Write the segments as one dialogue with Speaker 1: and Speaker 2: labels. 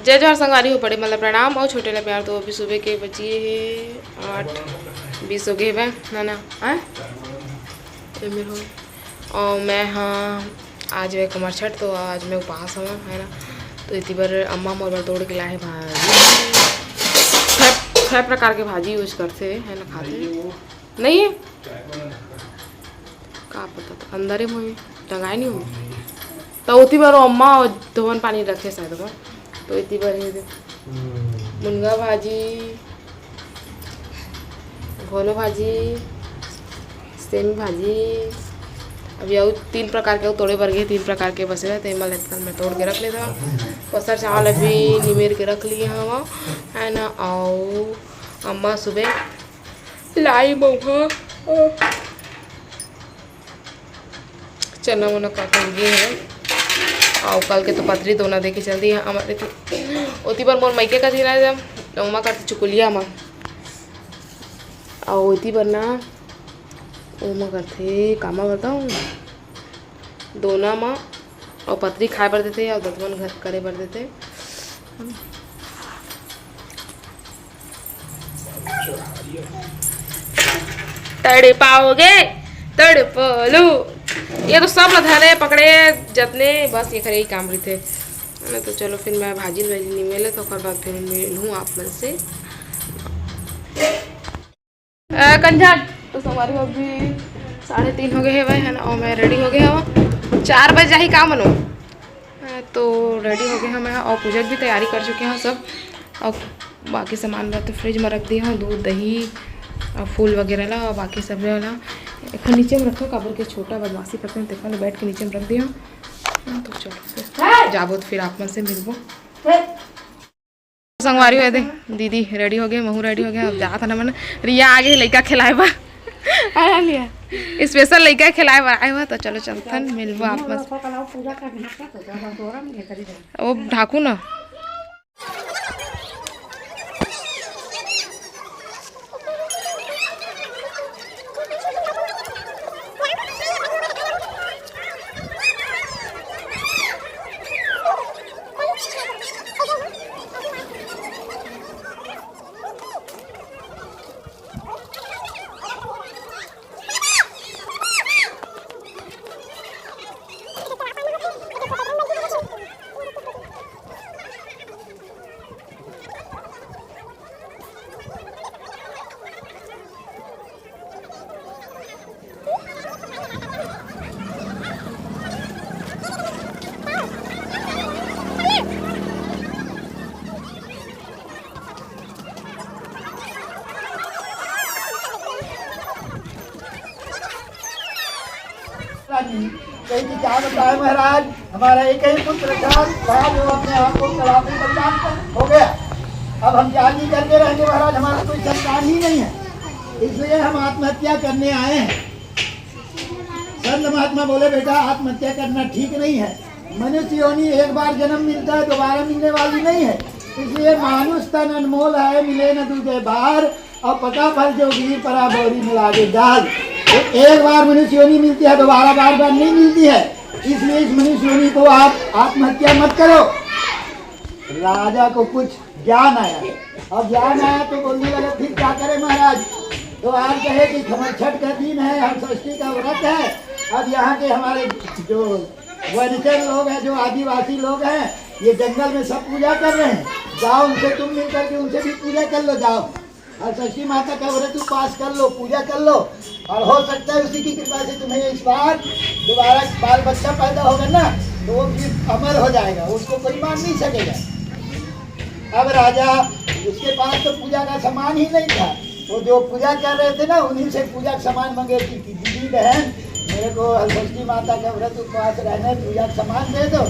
Speaker 1: जय जोहर संगवारी हो पड़े मतलब प्रणाम और छोटे ला प्यार। तो अभी सुबह के बजिए है 8:20 हो गए है ना और मैं हाँ आज वे कुमार छठ तो आज मैं उपवास हूँ है ना। तो इतनी बार अम्मा मोर बार तोड़ के लाए भाजी छह प्रकार के भाजी यूज करते है ना खाते नहीं है का पता तो अंदर ही मुझे टंगाए नहीं हूँ तो उतनी बार अम्मा धोवन पानी रखे शायद वहाँ तो इतनी बार मुनगा भाजी घोलो भाजी सेमी भाजी अभी और 3 प्रकार के तोड़े बर गए 3 प्रकार के बसे हैं तो मैं तोड़ के रख लेता हूँ। पसर चावल अभी निमेर के रख लिए हम है ना। और अम्मा सुबह लाई मऊहा चना वना काट लिए हैं और कल के तो पतरी दोना देखे चलती है हमारे ओती पर मोर मैके का धीरा जब उमा करती चुकुलिया माँ और ओती पर ना उमा करते कामा बताऊँ दोना माँ और पतरी खाए बर देते और दतवन घर करे बर देते। तड़े पाओगे तड़प लो ये तो सब लधारे पकड़े जतने बस ये करे ही काम रही थे ना। तो चलो फिर मैं भाजी नहीं मिले तो बाद फिर मिलूँ आप मन से कंझट। तो हमारे अभी 3:30 हो गए है भाई है ना और मैं रेडी हो गया हूँ 4 बजे ही काम बनो तो रेडी हो गए हैं मैं और पूजा की भी तैयारी कर चुके हैं सब और बाकी सामान तो फ्रिज में रख दिया हूँ दूध दही और फूल वगैरह ला और बाकी सब ला एक नीचे में रखो काबर के छोटा बदमाशी करते हैं देखो बैठ के नीचे में रख दिया। तो चलो फिर जाबो तो फिर आप मन से मिलबो संगवारी हुए थे दीदी रेडी हो गए महू रेडी हो गया अब जा था ना मैंने रिया आगे लड़का खिलाए बा आया लिया स्पेशल लड़का खिलाए बा आए हुआ। तो चलो चलते मिलबो आप मन वो ढाकू ना
Speaker 2: कहीं क्या बताए महाराज हमारा एक ही पुत्र था जो अपने आप को कलापी बलिदान हो गया। अब हम जाति करके रहेंगे महाराज हमारा कोई संतान ही नहीं है इसलिए हम आत्महत्या करने आए हैं। संत महात्मा बोले बेटा आत्महत्या करना ठीक नहीं है। मनुष्य योनि एक बार जन्म मिलता है दोबारा मिलने वाली नहीं है इसलिए मानुष तन अनमोल है मिले न दूजे बार और पका फल जो गिर परा बोरी मिला दे डाल। तो एक बार मनुष्य योनि मिलती है दोबारा बार बार नहीं मिलती है इसलिए इस मनुष्य योनि को आप आत्महत्या मत करो। राजा को कुछ ज्ञान आया और ज्ञान आया तो बोलने लगा फिर क्या करे महाराज। तो आज कहे कि छठ का दिन है हम षष्ठी का व्रत है। अब यहाँ के हमारे जो वनचर लोग हैं जो आदिवासी लोग हैं ये जंगल में सब पूजा कर रहे हैं जाओ उनसे तुम मिल करके उनसे भी पूजा कर लो जाओ और षष्ठी माता का व्रत उपवास कर लो पूजा कर लो और हो सकता है उसी की कृपा से तुम्हें इस बार दोबारा बाल बच्चा पैदा होगा ना तो वो फिर अमर हो जाएगा उसको कोई मान नहीं सकेगा। अब राजा उसके पास तो पूजा का सामान ही नहीं था तो जो पूजा कर रहे थे ना उन्हीं से पूजा का सामान मांगे कि दीदी बहन मेरे को षष्ठी माता का व्रत उपवास रहना पूजा का सामान दे दो।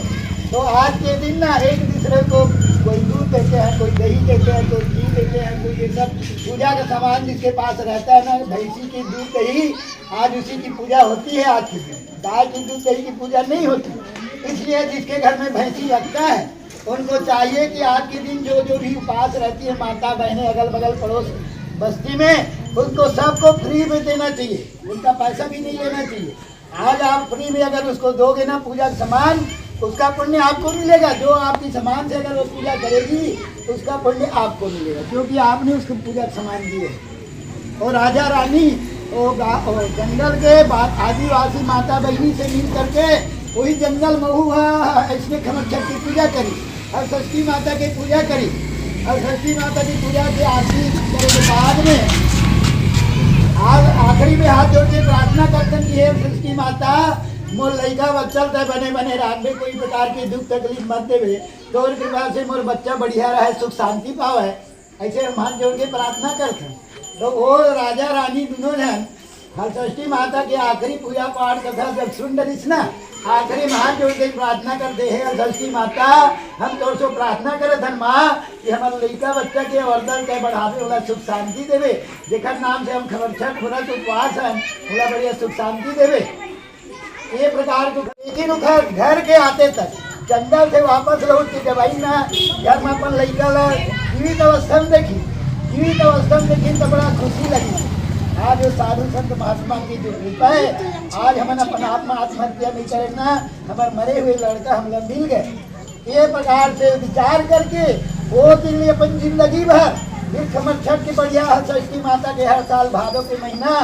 Speaker 2: तो आज के दिन ना एक दूसरे को कोई दूध देते हैं कोई दही देते हैं कोई घी देते हैं कोई ये सब पूजा का सामान जिसके पास रहता है ना भैंसी की दूध दही आज उसी की पूजा होती है। आज के दिन गाय की दूध दही की पूजा नहीं होती इसलिए जिसके घर में भैंसी रखता है उनको चाहिए कि आज के दिन जो जो भी उपास रहती है माता बहनें अगल बगल पड़ोस बस्ती में उनको सबको फ्री में देना चाहिए उनका पैसा भी नहीं लेना चाहिए। आज आप फ्री में अगर उसको दोगे ना पूजा का सामान उसका पुण्य आपको मिलेगा। जो आपकी समान से अगर वो पूजा करेगी तो उसका पुण्य आपको मिलेगा, क्योंकि आपने उसको पूजा समान दी है। और राजा रानी और जंगल के आदिवासी माता बहनी से मिल करके वही जंगल महू इसमें खमरछठ की पूजा करी और षष्ठी माता की पूजा करी। और षष्ठी माता की पूजा के आरती करने के बाद में आज आखिरी में हाथ जोड़ के प्रार्थना करते हैं कि हे षष्ठी माता, मोर लड़का बच्चा तय बने बने रात में कोई प्रकार की दुख तकलीफ मत देवे, तो कृपा से मोर बच्चा बढ़िया रहे, सुख शांति पावे, ऐसे हम हाथ जोड़ के प्रार्थना करते हैं। तो वो राजा रानी दोनों जन षष्ठी माता के आखिरी पूजा पाठ कथा जब सुन रही ना, आखिरी में हाथ जोड़ के प्रार्थना करते हैं, षष्ठी माता हम तो सो प्रार्थना करे धन माँ कि हमारे लड़का बच्चा के वर्धन के बढ़ावे वाला सुख शांति देवे, जेकर नाम से हम खमरछठ व्रत उपवास है बोला बढ़िया सुख शांति देवे। ये प्रकार के लेकिन घर के आते तक जंगल से वापस लौट के जब आई ना घर में अपन लड़का ला जीवित अवस्था में देखी, जीवित अवस्था में देखी तो बड़ा खुशी लगी। आज जो साधु संत महात्मा की जो कृपा है, आज हम अपन आत्महत्या नहीं करें ना, हमारे मरे हुए लड़का हम लोग मिल गए। ये प्रकार से विचार करके वो दिन अपन जिंदगी भर फिर खमरछठ के बढ़िया षष्ठी माता के हर साल भादों के महीना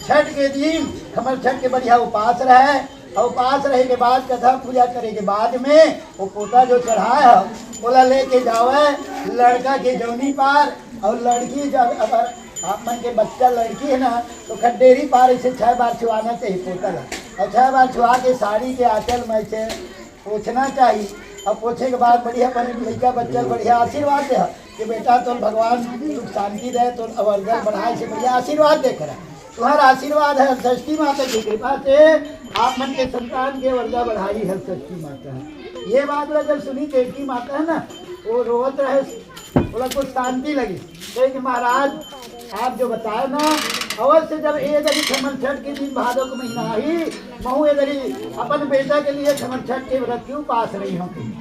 Speaker 2: छठ के दिन खमरछठ के बढ़िया उपास रहे। और उपास रहे के बाद कथा पूजा करे के बाद में वो पोता जो चढ़ाया बोला लेके जावे लड़का के जौनी पार, और लड़की जब अगर आप मन के बच्चा लड़की है ना तो खड्डेरी पार इसे 6 बार छुआना चाहिए पोता ला, और 6 बार छुआ के साड़ी के आंचल में से पोछना चाहिए। और पोछे के बाद बढ़िया लड़का बच्चा बढ़िया आशीर्वाद दे कि बेटा तो भगवान सुख शांति दे, तो अवर्धन बढ़ाए से बढ़िया आशीर्वाद दे करा। तुम्हारा आशीर्वाद है षष्ठी माता की कृपा से आप मन के संतान के वर्गा बढ़ाई है षष्ठी माता है। ये बात जब सुनी षष्ठी माता है ना वो रोवत रहे, बोला कुछ शांति लगी कि महाराज आप जो बताए ना अवश्य जब ये दरी खमरछठ के दिन भादों का महीना ही महू ये दरी अपन बेटा के लिए खमरछठ के व्रत क्यों पास रही होंगी।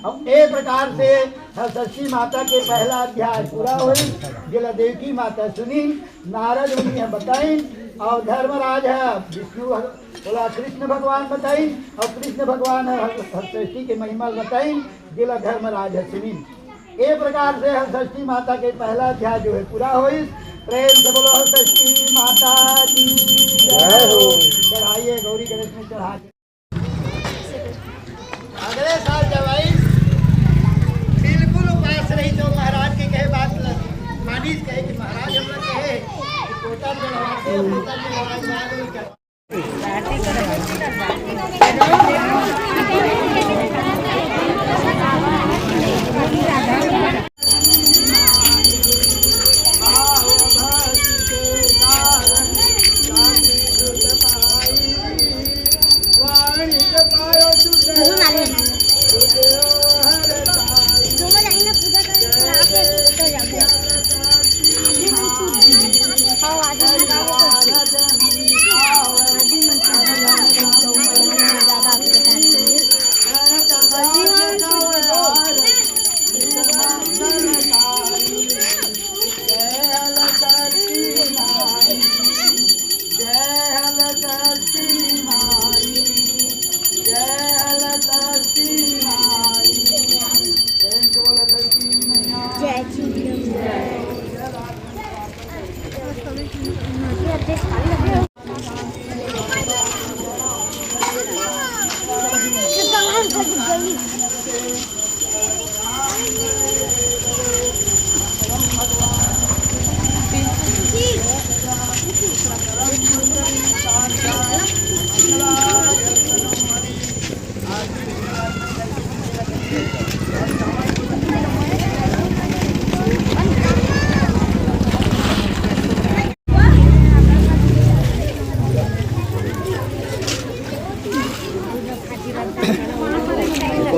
Speaker 2: अब एक प्रकार से षष्ठी माता के पहला अध्याय पूरा हुई, जिला देवकी माता सुनी, नारद मुनि है बताई, और धर्मराज है विष्णु बोला कृष्ण भगवान बताई, और कृष्ण भगवान है षष्ठी के महिमा बताई, जिला धर्मराज है सुनी। एक प्रकार से षष्ठी माता के पहला अध्याय जो है पूरा हुई। प्रेम से बोलो षष्ठी माता की जय हो। चढ़ाइए गौरी गणेश में चढ़ा के अगले साल जब आई बिल्कुल उपास रही तो महाराज के कहे बात मानीस कहे कि महाराज हम लोग कहे कि पोता चढ़वाते पोता चढ़वाए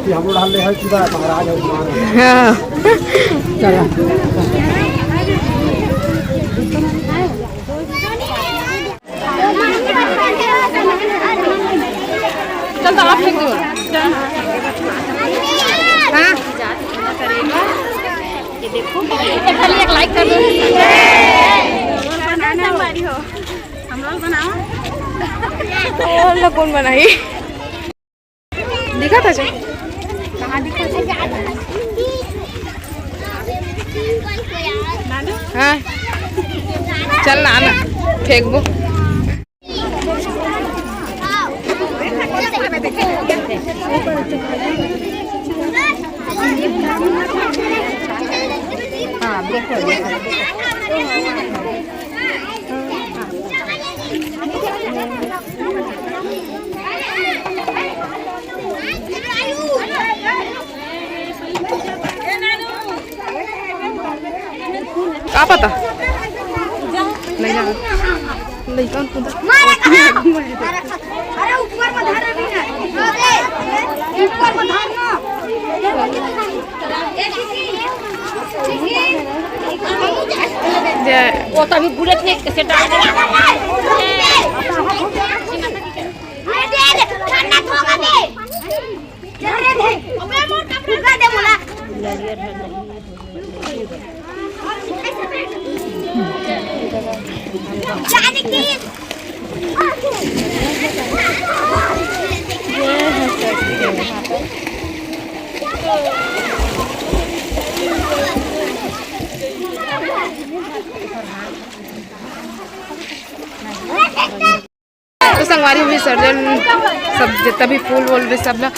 Speaker 2: हम लोग डाल ले है सीधा महाराज है। चला
Speaker 1: चल तो आप फेंक दो। हाँ ये देखो खाली एक लाइक कर दो। बनाना हमारी हो हम लोग बनाओ। और लोग कौन बनाई दिखा दिखा था जी? हाँ चल ना आना फेंक वो। क्या पता नहीं जाना नहीं कौन खुदा
Speaker 3: अरे ऊपर में धर भी ना ऊपर में धरना वो तो अभी बुलेट ने कैसे डाल दिया अरे ठंडा होगा दे अरे दे अबे मोर कपड़ा दे बोला जाने की
Speaker 1: तो संगवारी विसर्जन सब जितना भी फूल वूल भी सब ला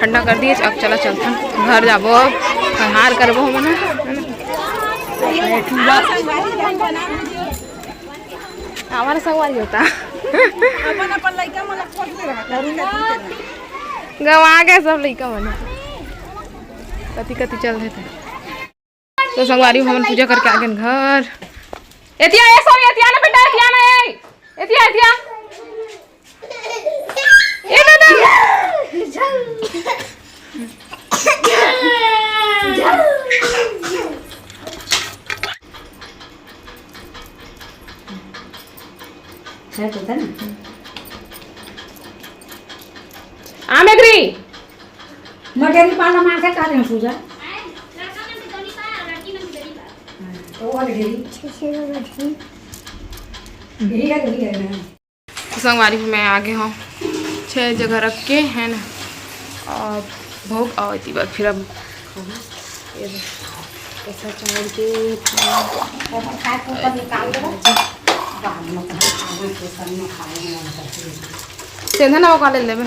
Speaker 1: ठंडा कर दिए। अब चला चलता घर जाबो हार करबो मना हमारा संगवारी होता गवा के सब लड़का मना कति कति चल रहे थे। तो संगवारी हम पूजा करके आगे घर एतिया ए सब एतिया ना बेटा एतिया ना एतिया एतिया ए दादा
Speaker 3: है तो ना
Speaker 1: आ मेगरी
Speaker 3: मगरी पाला मार के कर पूजा तो और गिरी गिरी
Speaker 1: संगवारी में आगे हूँ 6 जगह रख के है ना और भोग आओ इतनी बार फिर अब ऐसा चावल के सेंधा ना वो का ले लेबे